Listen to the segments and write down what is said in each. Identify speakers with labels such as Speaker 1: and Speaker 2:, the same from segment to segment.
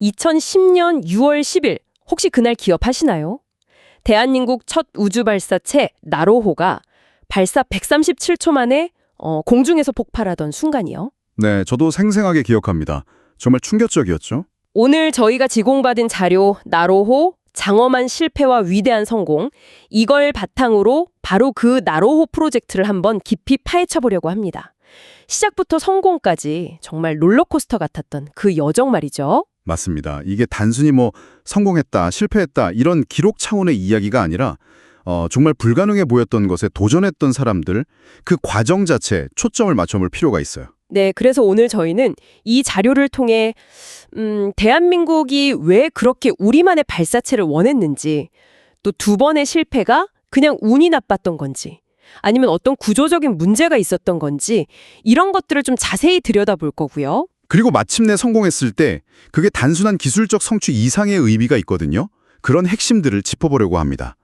Speaker 1: 2010년 6월 10일, 혹시 그날 기억하시나요? 대한민국 첫 우주 발사체 나로호가 발사 137초 만에 공중에서 폭발하던 순간이요.
Speaker 2: 네, 저도 생생하게 기억합니다. 정말 충격적이었죠?
Speaker 1: 오늘 저희가 제공받은 자료 나로호 장엄한 실패와 위대한 성공, 이걸 바탕으로 바로 그 나로호 프로젝트를 한번 깊이 파헤쳐 보려고 합니다. 시작부터 성공까지 정말 롤러코스터 같았던 그 여정 말이죠.
Speaker 2: 맞습니다. 이게 단순히 성공했다, 실패했다 이런 기록 차원의 이야기가 아니라 정말 불가능해 보였던 것에 도전했던 사람들, 그 과정 자체에 초점을 맞춰볼 필요가 있어요.
Speaker 1: 네, 그래서 오늘 저희는 이 자료를 통해 대한민국이 왜 그렇게 우리만의 발사체를 원했는지, 또 두 번의 실패가 그냥 운이 나빴던 건지, 아니면 어떤 구조적인 문제가 있었던 건지 이런 것들을 좀 자세히 들여다볼 거고요.
Speaker 2: 그리고 마침내 성공했을 때 그게 단순한 기술적 성취 이상의 의미가 있거든요. 그런 핵심들을 짚어보려고 합니다.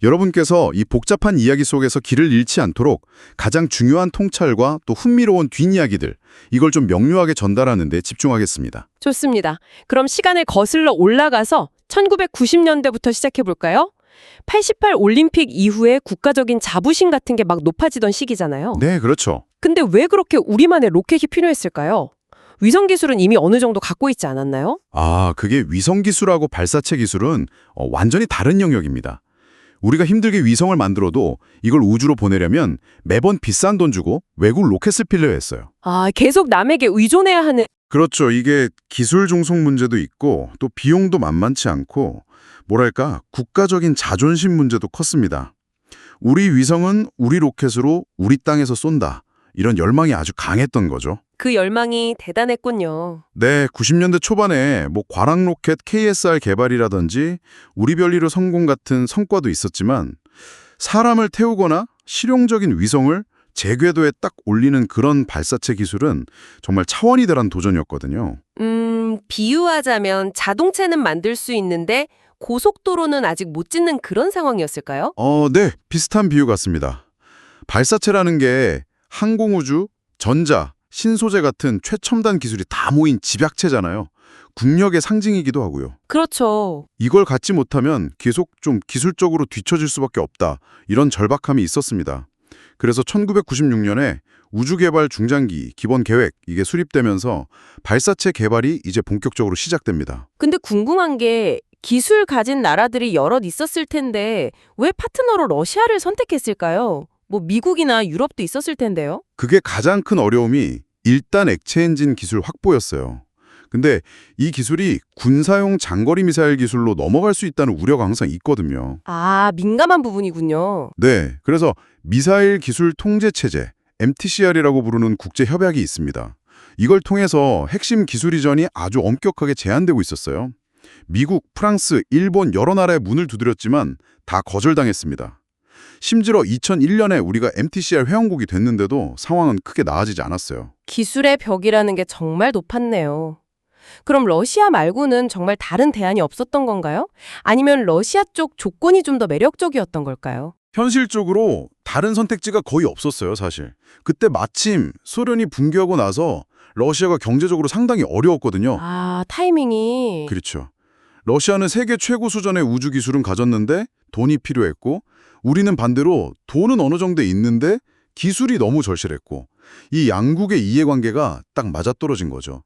Speaker 2: 여러분께서 이 복잡한 이야기 속에서 길을 잃지 않도록 가장 중요한 통찰과 또 흥미로운 뒷이야기들, 이걸 좀 명료하게 전달하는 데 집중하겠습니다.
Speaker 1: 좋습니다. 그럼 시간을 거슬러 올라가서 1990년대부터 시작해볼까요? 88 올림픽 이후에 국가적인 자부심 같은 게 막 높아지던 시기잖아요.
Speaker 2: 네, 그렇죠.
Speaker 1: 근데 왜 그렇게 우리만의 로켓이 필요했을까요? 위성 기술은 이미 어느 정도 갖고 있지 않았나요?
Speaker 2: 그게 위성 기술하고 발사체 기술은 완전히 다른 영역입니다. 우리가 힘들게 위성을 만들어도 이걸 우주로 보내려면 매번 비싼 돈 주고 외국 로켓을 필요로 했어요.
Speaker 1: 계속 남에게 의존해야 하는.
Speaker 2: 그렇죠. 이게 기술 종속 문제도 있고 또 비용도 만만치 않고 뭐랄까 국가적인 자존심 문제도 컸습니다. 우리 위성은 우리 로켓으로 우리 땅에서 쏜다. 이런 열망이 아주 강했던 거죠.
Speaker 1: 그 열망이 대단했군요.
Speaker 2: 네, 90년대 초반에 과학 로켓 KSR 개발이라든지 우리 별리로 성공 같은 성과도 있었지만 사람을 태우거나 실용적인 위성을 제궤도에 딱 올리는 그런 발사체 기술은 정말 차원이 다른 도전이었거든요.
Speaker 1: 비유하자면 자동차는 만들 수 있는데 고속도로는 아직 못 짓는 그런 상황이었을까요?
Speaker 2: 네, 비슷한 비유 같습니다. 발사체라는 게 항공우주, 전자, 신소재 같은 최첨단 기술이 다 모인 집약체잖아요. 국력의 상징이기도 하고요.
Speaker 1: 그렇죠.
Speaker 2: 이걸 갖지 못하면 계속 좀 기술적으로 뒤처질 수밖에 없다. 이런 절박함이 있었습니다. 그래서 1996년에 우주개발 중장기 기본 계획 이게 수립되면서 발사체 개발이 이제 본격적으로 시작됩니다.
Speaker 1: 근데 궁금한 게 기술 가진 나라들이 여럿 있었을 텐데 왜 파트너로 러시아를 선택했을까요? 미국이나 유럽도 있었을 텐데요.
Speaker 2: 그게 가장 큰 어려움이 일단 액체 엔진 기술 확보였어요. 근데 이 기술이 군사용 장거리 미사일 기술로 넘어갈 수 있다는 우려가 항상 있거든요.
Speaker 1: 민감한 부분이군요.
Speaker 2: 네, 그래서 미사일 기술 통제 체제, MTCR이라고 부르는 국제 협약이 있습니다. 이걸 통해서 핵심 기술 이전이 아주 엄격하게 제한되고 있었어요. 미국, 프랑스, 일본 여러 나라에 문을 두드렸지만 다 거절당했습니다. 심지어 2001년에 우리가 MTCR 회원국이 됐는데도 상황은 크게 나아지지 않았어요.
Speaker 1: 기술의 벽이라는 게 정말 높았네요. 그럼 러시아 말고는 정말 다른 대안이 없었던 건가요? 아니면 러시아 쪽 조건이 좀 더 매력적이었던 걸까요?
Speaker 2: 현실적으로 다른 선택지가 거의 없었어요, 사실. 그때 마침 소련이 붕괴하고 나서 러시아가 경제적으로 상당히 어려웠거든요.
Speaker 1: 타이밍이.
Speaker 2: 그렇죠. 러시아는 세계 최고 수준의 우주 기술은 가졌는데 돈이 필요했고 우리는 반대로 돈은 어느 정도 있는데 기술이 너무 절실했고 이 양국의 이해관계가 딱 맞아떨어진 거죠.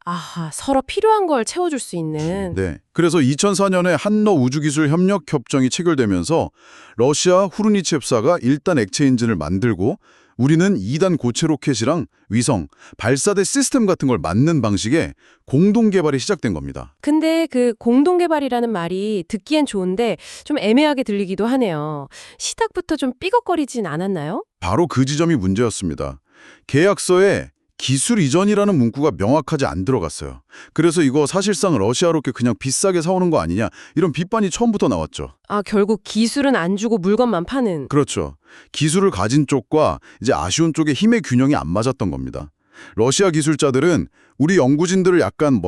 Speaker 1: 서로 필요한 걸 채워줄 수 있는.
Speaker 2: 네. 그래서 2004년에 한러 우주기술협력협정이 체결되면서 러시아 후르니체프사가 1단 액체 엔진을 만들고 우리는 2단 고체 로켓이랑 위성, 발사대 시스템 같은 걸 만든 방식의 공동 개발이 시작된 겁니다.
Speaker 1: 근데 그 공동 개발이라는 말이 듣기엔 좋은데 좀 애매하게 들리기도 하네요. 시작부터 좀 삐걱거리진 않았나요?
Speaker 2: 바로 그 지점이 문제였습니다. 계약서에 기술 이전이라는 문구가 명확하지 안 들어갔어요. 그래서 이거 사실상 러시아 로켓 그냥 비싸게 사오는 거 아니냐 이런 비판이 처음부터 나왔죠.
Speaker 1: 결국 기술은 안 주고 물건만 파는.
Speaker 2: 그렇죠. 기술을 가진 쪽과 이제 아쉬운 쪽의 힘의 균형이 안 맞았던 겁니다. 러시아 기술자들은 우리 연구진들을 약간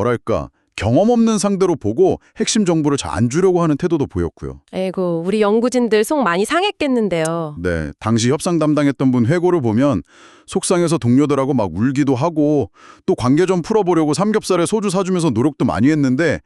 Speaker 2: 경험 없는 상대로 보고 핵심 정보를 잘 안 주려고 하는 태도도 보였고요.
Speaker 1: 에이고, 우리 연구진들 속 많이 상했겠는데요.
Speaker 2: 네, 당시 협상 담당했던 분 회고를 보면 속상해서 동료들하고 막 울기도 하고 또 관계 좀 풀어보려고 삼겹살에 소주 사주면서 노력도 많이 했는데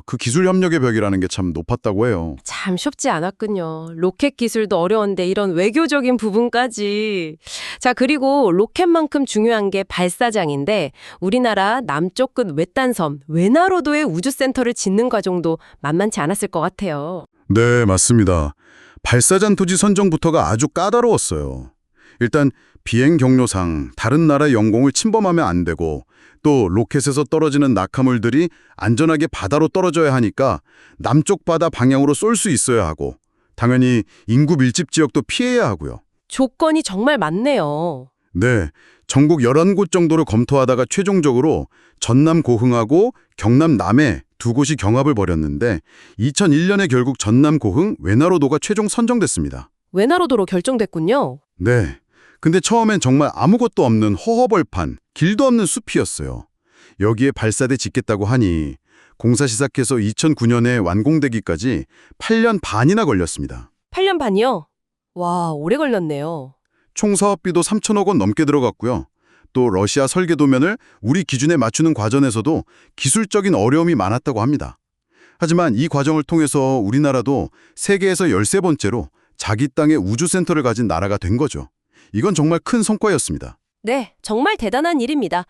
Speaker 2: 그 기술 협력의 벽이라는 게 참 높았다고 해요.
Speaker 1: 참 쉽지 않았군요. 로켓 기술도 어려운데 이런 외교적인 부분까지. 자, 그리고 로켓만큼 중요한 게 발사장인데 우리나라 남쪽 끝 외딴 섬 외나로도에 우주센터를 짓는 과정도 만만치 않았을 것 같아요.
Speaker 2: 네, 맞습니다. 발사장 토지 선정부터가 아주 까다로웠어요. 일단 비행 경로상 다른 나라 영공을 침범하면 안 되고 또 로켓에서 떨어지는 낙하물들이 안전하게 바다로 떨어져야 하니까 남쪽 바다 방향으로 쏠 수 있어야 하고 당연히 인구 밀집 지역도 피해야 하고요.
Speaker 1: 조건이 정말 많네요.
Speaker 2: 네, 전국 11곳 정도를 검토하다가 최종적으로 전남 고흥하고 경남 남해 두 곳이 경합을 벌였는데 2001년에 결국 전남 고흥 외나로도가 최종 선정됐습니다.
Speaker 1: 외나로도로 결정됐군요.
Speaker 2: 네. 근데 처음엔 정말 아무것도 없는 허허벌판, 길도 없는 숲이었어요. 여기에 발사대 짓겠다고 하니 공사 시작해서 2009년에 완공되기까지 8년 반이나 걸렸습니다.
Speaker 1: 8년 반이요? 와, 오래 걸렸네요.
Speaker 2: 총 사업비도 3천억 원 넘게 들어갔고요. 또 러시아 설계 도면을 우리 기준에 맞추는 과정에서도 기술적인 어려움이 많았다고 합니다. 하지만 이 과정을 통해서 우리나라도 세계에서 13번째로 자기 땅에 우주센터를 가진 나라가 된 거죠. 이건 정말 큰 성과였습니다.
Speaker 1: 네, 정말 대단한 일입니다.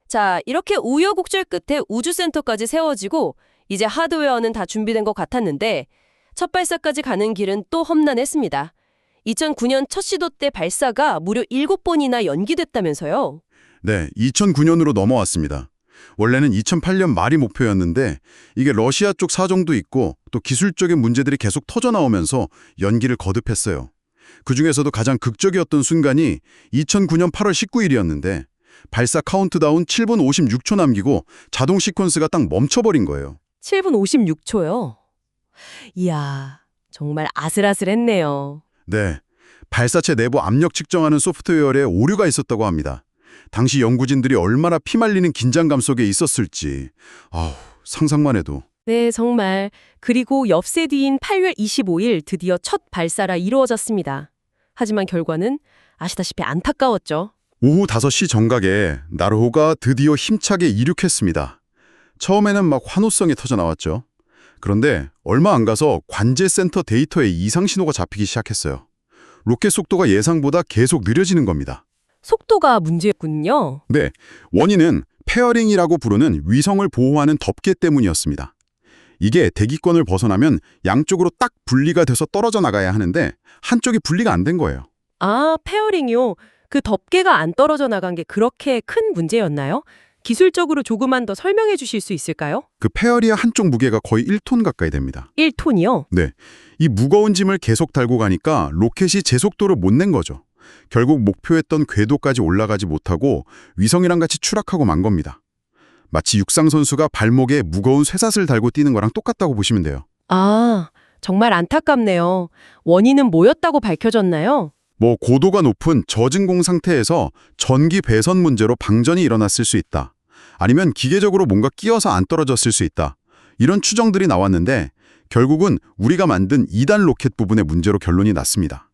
Speaker 1: 자, 이렇게 우여곡절 끝에 우주센터까지 세워지고 이제 하드웨어는 다 준비된 것 같았는데 첫 발사까지 가는 길은 또 험난했습니다. 2009년 첫 시도 때 발사가 무려 7번이나 연기됐다면서요.
Speaker 2: 네, 2009년으로 넘어왔습니다. 원래는 2008년 말이 목표였는데 이게 러시아 쪽 사정도 있고 또 기술적인 문제들이 계속 터져나오면서 연기를 거듭했어요. 그중에서도 가장 극적이었던 순간이 2009년 8월 19일이었는데 발사 카운트다운 7분 56초 남기고 자동 시퀀스가 딱 멈춰버린 거예요.
Speaker 1: 7분 56초요. 이야, 정말 아슬아슬했네요.
Speaker 2: 네, 발사체 내부 압력 측정하는 소프트웨어에 오류가 있었다고 합니다. 당시 연구진들이 얼마나 피말리는 긴장감 속에 있었을지 상상만 해도.
Speaker 1: 네, 정말. 그리고 엽세 뒤인 8월 25일 드디어 첫 발사가 이루어졌습니다. 하지만 결과는 아시다시피 안타까웠죠.
Speaker 2: 오후 5시 정각에 나르호가 드디어 힘차게 이륙했습니다. 처음에는 막 환호성이 터져나왔죠. 그런데 얼마 안 가서 관제센터 데이터에 이상 신호가 잡히기 시작했어요. 로켓 속도가 예상보다 계속 느려지는 겁니다.
Speaker 1: 속도가 문제였군요.
Speaker 2: 네, 원인은 페어링이라고 부르는 위성을 보호하는 덮개 때문이었습니다. 이게 대기권을 벗어나면 양쪽으로 딱 분리가 돼서 떨어져 나가야 하는데 한쪽이 분리가 안 된 거예요.
Speaker 1: 아, 페어링이요. 그 덮개가 안 떨어져 나간 게 그렇게 큰 문제였나요? 기술적으로 조금만 더 설명해 주실 수 있을까요?
Speaker 2: 그 페어리아 한쪽 무게가 거의 1톤 가까이 됩니다.
Speaker 1: 1톤이요?
Speaker 2: 네, 이 무거운 짐을 계속 달고 가니까 로켓이 제 속도를 못 낸 거죠. 결국 목표했던 궤도까지 올라가지 못하고 위성이랑 같이 추락하고 만 겁니다. 마치 육상 선수가 발목에 무거운 쇠사슬 달고 뛰는 거랑 똑같다고 보시면 돼요.
Speaker 1: 아, 정말 안타깝네요. 원인은 뭐였다고 밝혀졌나요?
Speaker 2: 고도가 높은 저진공 상태에서 전기 배선 문제로 방전이 일어났을 수 있다. 아니면 기계적으로 뭔가 끼어서 안 떨어졌을 수 있다. 이런 추정들이 나왔는데 결국은 우리가 만든 2단 로켓 부분의 문제로 결론이 났습니다.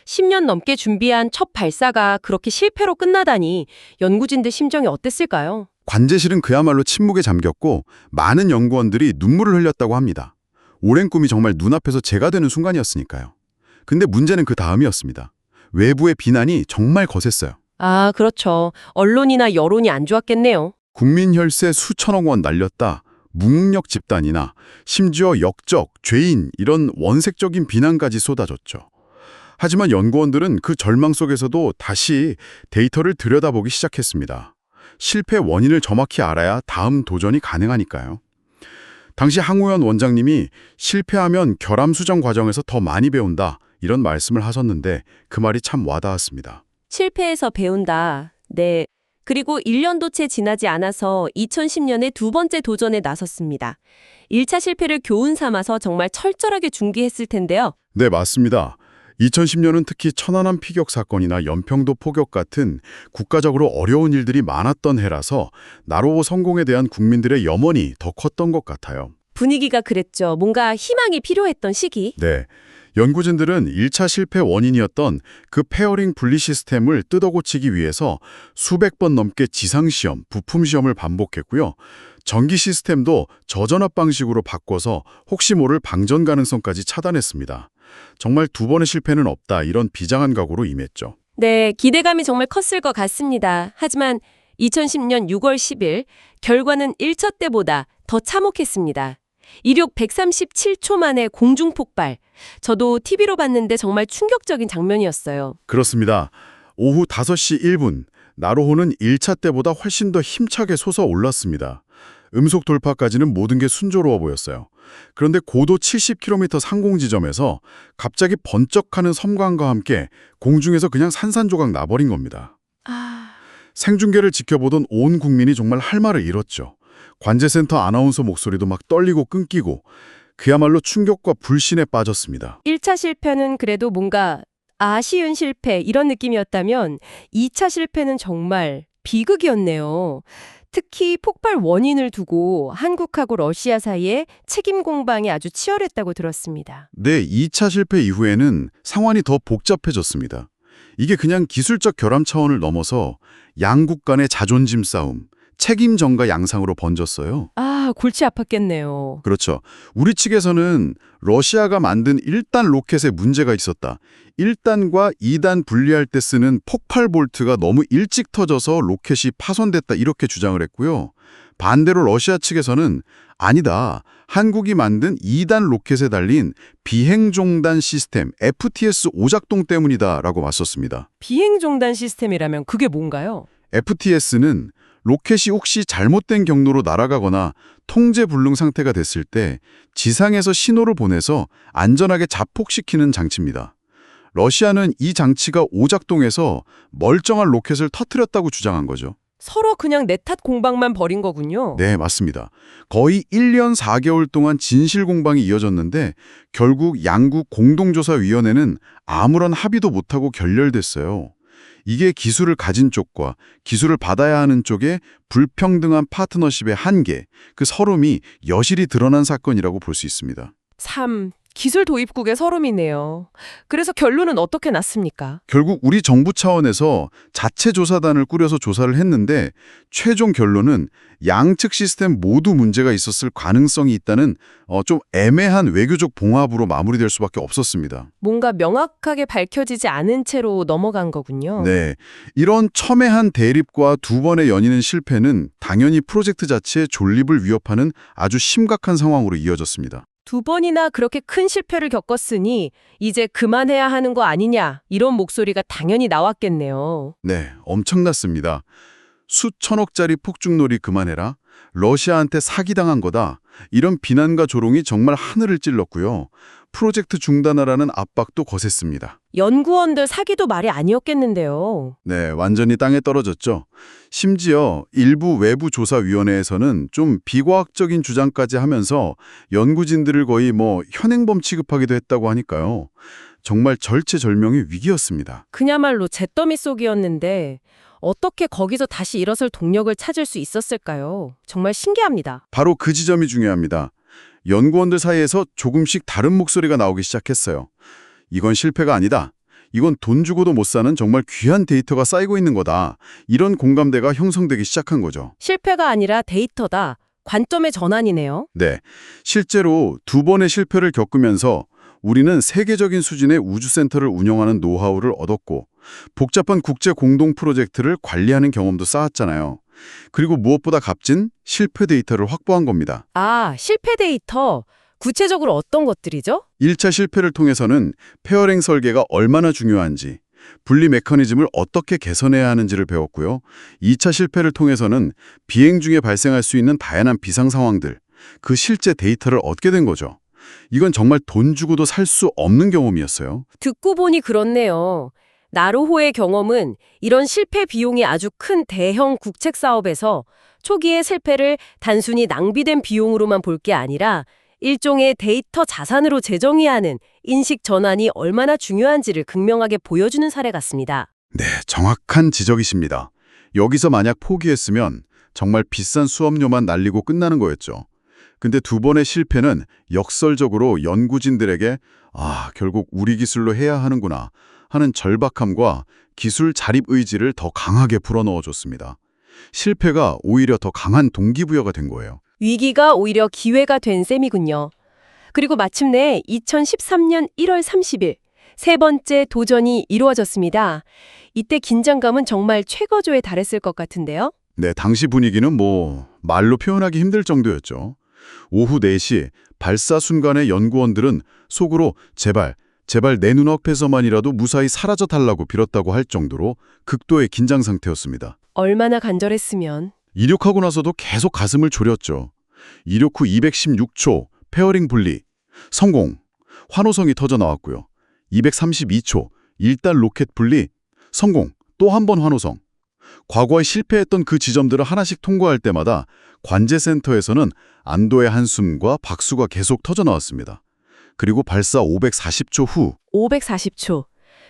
Speaker 1: 10년 넘게 준비한 첫 발사가 그렇게 실패로 끝나다니 연구진들 심정이 어땠을까요?
Speaker 2: 관제실은 그야말로 침묵에 잠겼고 많은 연구원들이 눈물을 흘렸다고 합니다. 오랜 꿈이 정말 눈앞에서 재가 되는 순간이었으니까요. 근데 문제는 그 다음이었습니다. 외부의 비난이 정말 거셌어요.
Speaker 1: 아, 그렇죠. 언론이나 여론이 안 좋았겠네요.
Speaker 2: 국민 혈세 수천억 원 날렸다. 무능력 집단이나 심지어 역적, 죄인 이런 원색적인 비난까지 쏟아졌죠. 하지만 연구원들은 그 절망 속에서도 다시 데이터를 들여다보기 시작했습니다. 실패 원인을 정확히 알아야 다음 도전이 가능하니까요. 당시 항우현 원장님이 실패하면 결함 수정 과정에서 더 많이 배운다 이런 말씀을 하셨는데 그 말이 참 와닿았습니다.
Speaker 1: 실패해서 배운다. 네. 그리고 1년도 채 지나지 않아서 2010년에 두 번째 도전에 나섰습니다. 1차 실패를 교훈 삼아서 정말 철저하게 중계했을 텐데요.
Speaker 2: 네, 맞습니다. 2010년은 특히 천안함 피격 사건이나 연평도 포격 같은 국가적으로 어려운 일들이 많았던 해라서 나로호 성공에 대한 국민들의 염원이 더 컸던 것 같아요.
Speaker 1: 분위기가 그랬죠. 뭔가 희망이 필요했던 시기.
Speaker 2: 네. 연구진들은 1차 실패 원인이었던 그 페어링 분리 시스템을 뜯어고치기 위해서 수백 번 넘게 지상시험, 부품시험을 반복했고요. 전기 시스템도 저전압 방식으로 바꿔서 혹시 모를 방전 가능성까지 차단했습니다. 정말 두 번의 실패는 없다 이런 비장한 각오로 임했죠.
Speaker 1: 네, 기대감이 정말 컸을 것 같습니다. 하지만 2010년 6월 10일 결과는 1차 때보다 더 참혹했습니다. 이륙 137초 만에 공중폭발. 저도 TV로 봤는데 정말 충격적인 장면이었어요.
Speaker 2: 그렇습니다. 오후 5시 1분 나로호는 1차 때보다 훨씬 더 힘차게 솟아올랐습니다. 음속 돌파까지는 모든 게 순조로워 보였어요. 그런데 고도 70km 상공 지점에서 갑자기 번쩍하는 섬광과 함께 공중에서 그냥 산산조각 나버린 겁니다. 생중계를 지켜보던 온 국민이 정말 할 말을 잃었죠. 관제센터 아나운서 목소리도 막 떨리고 끊기고 그야말로 충격과 불신에 빠졌습니다.
Speaker 1: 1차 실패는 그래도 뭔가 아쉬운 실패 이런 느낌이었다면 2차 실패는 정말 비극이었네요. 특히 폭발 원인을 두고 한국하고 러시아 사이에 책임 공방이 아주 치열했다고 들었습니다.
Speaker 2: 네, 2차 실패 이후에는 상황이 더 복잡해졌습니다. 이게 그냥 기술적 결함 차원을 넘어서 양국 간의 자존심 싸움, 책임 전가 양상으로 번졌어요.
Speaker 1: 골치 아팠겠네요.
Speaker 2: 그렇죠. 우리 측에서는 러시아가 만든 1단 로켓에 문제가 있었다. 1단과 2단 분리할 때 쓰는 폭발 볼트가 너무 일찍 터져서 로켓이 파손됐다 이렇게 주장을 했고요. 반대로 러시아 측에서는 아니다. 한국이 만든 2단 로켓에 달린 비행종단 시스템 FTS 오작동 때문이다라고 맞섰습니다.
Speaker 1: 비행종단 시스템이라면 그게 뭔가요?
Speaker 2: FTS는 로켓이 혹시 잘못된 경로로 날아가거나 통제 불능 상태가 됐을 때 지상에서 신호를 보내서 안전하게 자폭시키는 장치입니다. 러시아는 이 장치가 오작동해서 멀쩡한 로켓을 터뜨렸다고 주장한 거죠.
Speaker 1: 서로 그냥 내 탓 공방만 벌인 거군요.
Speaker 2: 네, 맞습니다. 거의 1년 4개월 동안 진실 공방이 이어졌는데 결국 양국 공동조사위원회는 아무런 합의도 못하고 결렬됐어요. 이게 기술을 가진 쪽과 기술을 받아야 하는 쪽의 불평등한 파트너십의 한계, 그 서름이 여실히 드러난 사건이라고 볼 수 있습니다.
Speaker 1: 참, 기술 도입국의 서름이네요. 그래서 결론은 어떻게 났습니까?
Speaker 2: 결국 우리 정부 차원에서 자체 조사단을 꾸려서 조사를 했는데 최종 결론은 양측 시스템 모두 문제가 있었을 가능성이 있다는 좀 애매한 외교적 봉합으로 마무리될 수밖에 없었습니다.
Speaker 1: 뭔가 명확하게 밝혀지지 않은 채로 넘어간 거군요.
Speaker 2: 네, 이런 첨예한 대립과 두 번의 연이은 실패는 당연히 프로젝트 자체의 존립을 위협하는 아주 심각한 상황으로 이어졌습니다.
Speaker 1: 두 번이나 그렇게 큰 실패를 겪었으니 이제 그만해야 하는 거 아니냐 이런 목소리가 당연히 나왔겠네요.
Speaker 2: 네, 엄청났습니다. 수천억짜리 폭죽놀이 그만해라. 러시아한테 사기당한 거다. 이런 비난과 조롱이 정말 하늘을 찔렀고요. 프로젝트 중단하라는 압박도 거셌습니다.
Speaker 1: 연구원들 사기도 말이 아니었겠는데요.
Speaker 2: 네, 완전히 땅에 떨어졌죠. 심지어 일부 외부 조사위원회에서는 좀 비과학적인 주장까지 하면서 연구진들을 거의 현행범 취급하기도 했다고 하니까요. 정말 절체절명의 위기였습니다.
Speaker 1: 그야말로 잿더미 속이었는데 어떻게 거기서 다시 일어설 동력을 찾을 수 있었을까요? 정말 신기합니다.
Speaker 2: 바로 그 지점이 중요합니다. 연구원들 사이에서 조금씩 다른 목소리가 나오기 시작했어요. 이건 실패가 아니다. 이건 돈 주고도 못 사는 정말 귀한 데이터가 쌓이고 있는 거다. 이런 공감대가 형성되기 시작한 거죠.
Speaker 1: 실패가 아니라 데이터다. 관점의 전환이네요.
Speaker 2: 네, 실제로 두 번의 실패를 겪으면서 우리는 세계적인 수준의 우주센터를 운영하는 노하우를 얻었고 복잡한 국제 공동 프로젝트를 관리하는 경험도 쌓았잖아요. 그리고 무엇보다 값진 실패 데이터를 확보한 겁니다.
Speaker 1: 실패 데이터. 구체적으로 어떤 것들이죠?
Speaker 2: 1차 실패를 통해서는 페어링 설계가 얼마나 중요한지, 분리 메커니즘을 어떻게 개선해야 하는지를 배웠고요. 2차 실패를 통해서는 비행 중에 발생할 수 있는 다양한 비상 상황들, 그 실제 데이터를 얻게 된 거죠. 이건 정말 돈 주고도 살 수 없는 경험이었어요.
Speaker 1: 듣고 보니 그렇네요. 나로호의 경험은 이런 실패 비용이 아주 큰 대형 국책 사업에서 초기의 실패를 단순히 낭비된 비용으로만 볼 게 아니라 일종의 데이터 자산으로 재정의하는 인식 전환이 얼마나 중요한지를 극명하게 보여주는 사례 같습니다.
Speaker 2: 네, 정확한 지적이십니다. 여기서 만약 포기했으면 정말 비싼 수업료만 날리고 끝나는 거였죠. 근데 두 번의 실패는 역설적으로 연구진들에게 결국 우리 기술로 해야 하는구나 하는 절박함과 기술 자립 의지를 더 강하게 불어넣어줬습니다. 실패가 오히려 더 강한 동기부여가 된 거예요.
Speaker 1: 위기가 오히려 기회가 된 셈이군요. 그리고 마침내 2013년 1월 30일 세 번째 도전이 이루어졌습니다. 이때 긴장감은 정말 최고조에 달했을 것 같은데요.
Speaker 2: 네, 당시 분위기는 말로 표현하기 힘들 정도였죠. 오후 4시 발사 순간에 연구원들은 속으로 제발 내 눈앞에서만이라도 무사히 사라져 달라고 빌었다고 할 정도로 극도의 긴장 상태였습니다.
Speaker 1: 얼마나 간절했으면.
Speaker 2: 이륙하고 나서도 계속 가슴을 졸였죠. 이륙 후 216초 페어링 분리 성공. 환호성이 터져 나왔고요. 232초 1단 로켓 분리 성공. 또 한 번 환호성. 과거에 실패했던 그 지점들을 하나씩 통과할 때마다 관제센터에서는 안도의 한숨과 박수가 계속 터져 나왔습니다. 그리고 발사 540초 후
Speaker 1: 540초.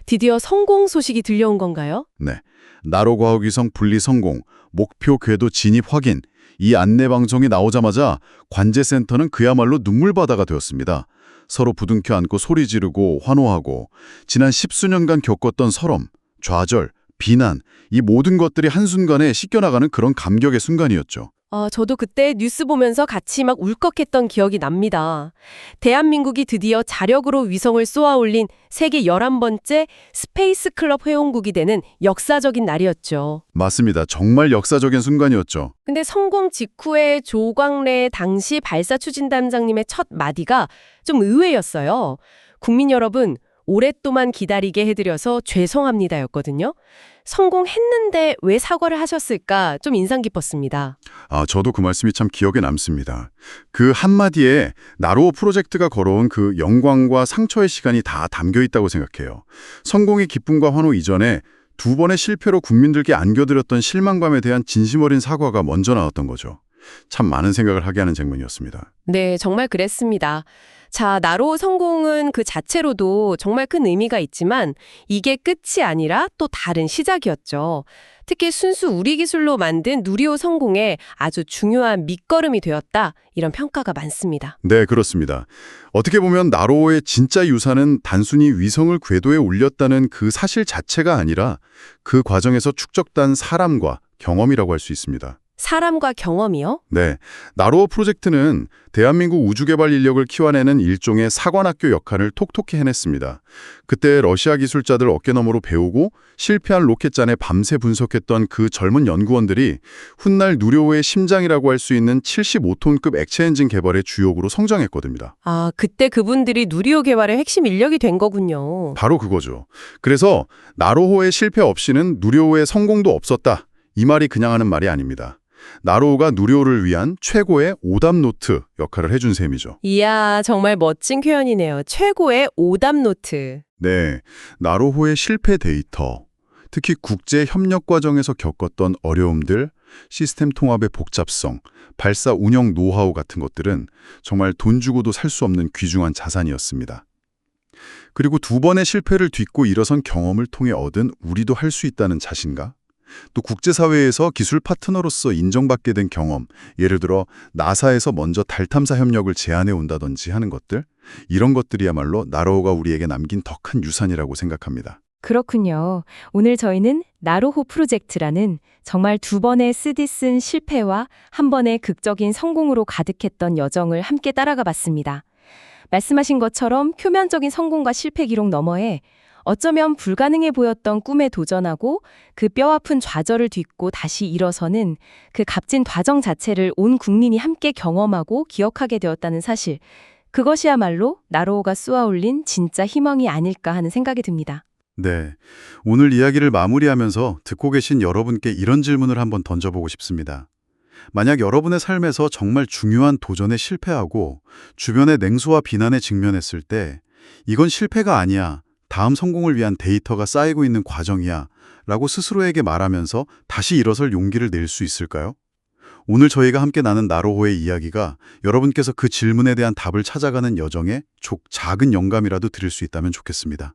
Speaker 1: 드디어 성공 소식이 들려온 건가요?
Speaker 2: 네, 나로과학위성 분리 성공, 목표 궤도 진입 확인. 이 안내 방송이 나오자마자 관제센터는 그야말로 눈물바다가 되었습니다. 서로 부둥켜 안고 소리 지르고 환호하고 지난 10수년간 겪었던 서럼, 좌절, 비난, 이 모든 것들이 한순간에 씻겨나가는 그런 감격의 순간이었죠.
Speaker 1: 저도 그때 뉴스 보면서 같이 막 울컥했던 기억이 납니다. 대한민국이 드디어 자력으로 위성을 쏘아올린 세계 11번째 스페이스 클럽 회원국이 되는 역사적인 날이었죠.
Speaker 2: 맞습니다. 정말 역사적인 순간이었죠.
Speaker 1: 근데 성공 직후에 조광래 당시 발사 추진단장님의 첫 마디가 좀 의외였어요. 국민 여러분, 오랫동안 기다리게 해드려서 죄송합니다였거든요. 성공했는데 왜 사과를 하셨을까 좀 인상 깊었습니다.
Speaker 2: 저도 그 말씀이 참 기억에 남습니다. 그 한마디에 나로호 프로젝트가 걸어온 그 영광과 상처의 시간이 다 담겨 있다고 생각해요. 성공의 기쁨과 환호 이전에 두 번의 실패로 국민들께 안겨드렸던 실망감에 대한 진심 어린 사과가 먼저 나왔던 거죠. 참 많은 생각을 하게 하는 장면이었습니다.
Speaker 1: 네, 정말 그랬습니다. 자, 나로호 성공은 그 자체로도 정말 큰 의미가 있지만 이게 끝이 아니라 또 다른 시작이었죠. 특히 순수 우리 기술로 만든 누리호 성공에 아주 중요한 밑거름이 되었다. 이런 평가가 많습니다.
Speaker 2: 네, 그렇습니다. 어떻게 보면 나로호의 진짜 유산은 단순히 위성을 궤도에 올렸다는 그 사실 자체가 아니라 그 과정에서 축적된 사람과 경험이라고 할 수 있습니다.
Speaker 1: 사람과 경험이요?
Speaker 2: 네, 나로호 프로젝트는 대한민국 우주개발 인력을 키워내는 일종의 사관학교 역할을 톡톡히 해냈습니다. 그때 러시아 기술자들 어깨너머로 배우고 실패한 로켓잔에 밤새 분석했던 그 젊은 연구원들이 훗날 누리호의 심장이라고 할 수 있는 75톤급 액체 엔진 개발의 주역으로 성장했거든요.
Speaker 1: 그때 그분들이 누리호 개발의 핵심 인력이 된 거군요.
Speaker 2: 바로 그거죠. 그래서 나로호의 실패 없이는 누리호의 성공도 없었다. 이 말이 그냥 하는 말이 아닙니다. 나로호가 누리호를 위한 최고의 오답 노트 역할을 해준 셈이죠.
Speaker 1: 이야, 정말 멋진 표현이네요. 최고의 오답 노트.
Speaker 2: 네, 나로호의 실패 데이터, 특히 국제 협력 과정에서 겪었던 어려움들, 시스템 통합의 복잡성, 발사 운영 노하우 같은 것들은 정말 돈 주고도 살 수 없는 귀중한 자산이었습니다. 그리고 두 번의 실패를 딛고 일어선 경험을 통해 얻은 우리도 할 수 있다는 자신감, 또 국제사회에서 기술 파트너로서 인정받게 된 경험, 예를 들어 나사에서 먼저 달 탐사 협력을 제안해 온다든지 하는 것들, 이런 것들이야말로 나로호가 우리에게 남긴 더 큰 유산이라고 생각합니다.
Speaker 3: 그렇군요. 오늘 저희는 나로호 프로젝트라는 정말 두 번의 쓰디쓴 실패와 한 번의 극적인 성공으로 가득했던 여정을 함께 따라가 봤습니다. 말씀하신 것처럼 표면적인 성공과 실패 기록 너머에 어쩌면 불가능해 보였던 꿈에 도전하고 그 뼈아픈 좌절을 딛고 다시 일어서는 그 값진 과정 자체를 온 국민이 함께 경험하고 기억하게 되었다는 사실, 그것이야말로 나로호가 쏘아올린 진짜 희망이 아닐까 하는 생각이 듭니다.
Speaker 2: 네, 오늘 이야기를 마무리하면서 듣고 계신 여러분께 이런 질문을 한번 던져보고 싶습니다. 만약 여러분의 삶에서 정말 중요한 도전에 실패하고 주변의 냉소와 비난에 직면했을 때 이건 실패가 아니야, 다음 성공을 위한 데이터가 쌓이고 있는 과정이야 라고 스스로에게 말하면서 다시 일어설 용기를 낼 수 있을까요? 오늘 저희가 함께 나눈 나로호의 이야기가 여러분께서 그 질문에 대한 답을 찾아가는 여정에 작은 영감이라도 드릴 수 있다면 좋겠습니다.